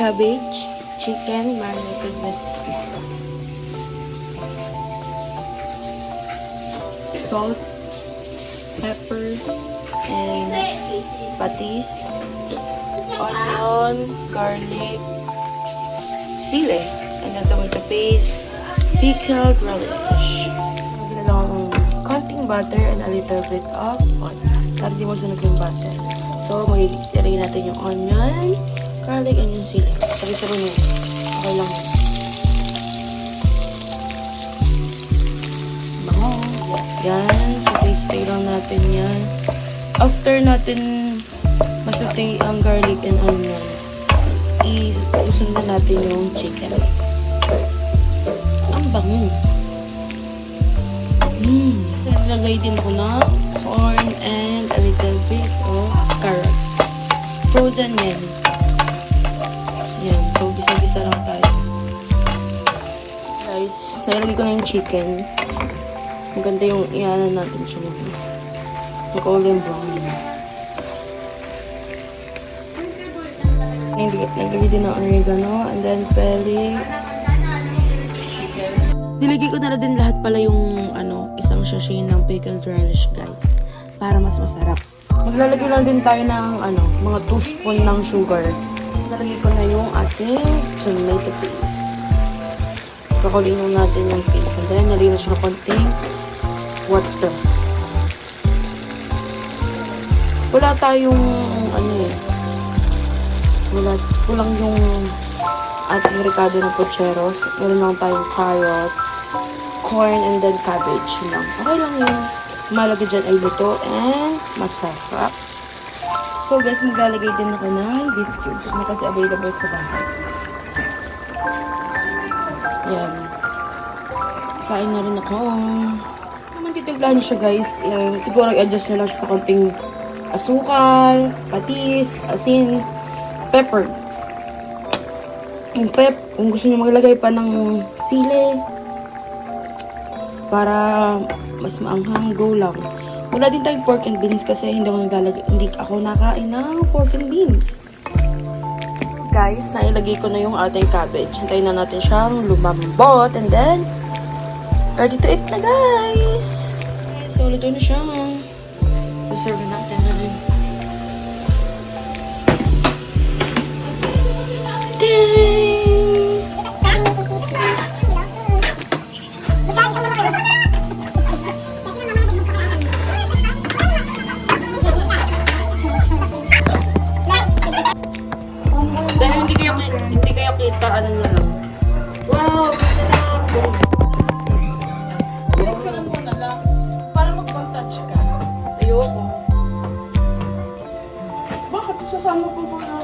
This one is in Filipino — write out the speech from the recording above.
cabbage, chicken marinated with salt, pepper, and patis, onion, garlic, sili, and then tomato paste, pickled relish. Maglalagay ng konting butter and a little bit of oil. Para di mo sunog yung butter. So, magigilagay natin yung onion, garlic, and yung sili. Sabi-sabi nyo. Okay lang. Bango. Yan. Sabi-sabi lang natin yan. After natin masasay ang garlic and onion, isundan natin yung chicken. Ang bango. Nilagay din ko na corn and a little bit of carrots. Frozen yan. Yan. So, gisa-gisa lang tayo. Guys, nilagay ko na yung chicken. Maganda yung iyanan natin siya. Mag-golden brown. Nilagay din ng oregano and then peli. Nilagay ko na din lahat pala yung isang sachet ng pickled relish, guys. Para mas masarap. Maglalagay lang din tayo ng mga 2 spoon ng sugar. Nalagay ko na yung ating tomato paste. Kakulinin natin yung paste. And then, nalagay na siya ng konting water. Wala tayong, kulang yung ating ricado ng pucheros. Meron lang tayong carrots, corn, and then cabbage lang. Okay lang yun. Malagay dyan ay luto and masarap. So guys, maglalagay din ako ng beef cubes na kasi available sa bahay. Yan. Sain na rin ako. Naman titimplahan siya, guys. Siguro i-adjust nyo lang sa konting asukal, patis, asin, pepper. Yung kung gusto nyo maglagay pa ng sili para mas maanghang, go lang. Wala din tayong pork and beans kasi hindi ako nakain ng pork and beans. Guys, nailagay ko na yung ating cabbage. Hintayin na natin siyang lumambot and then ready to eat na, guys. So, luto na siya. Serve natin. Dahil hindi kaya kita, na lang. Wow, masarap! Buksan mo na lang para mag-touch ka. Ayoko. Bakit? Sasama ko ba na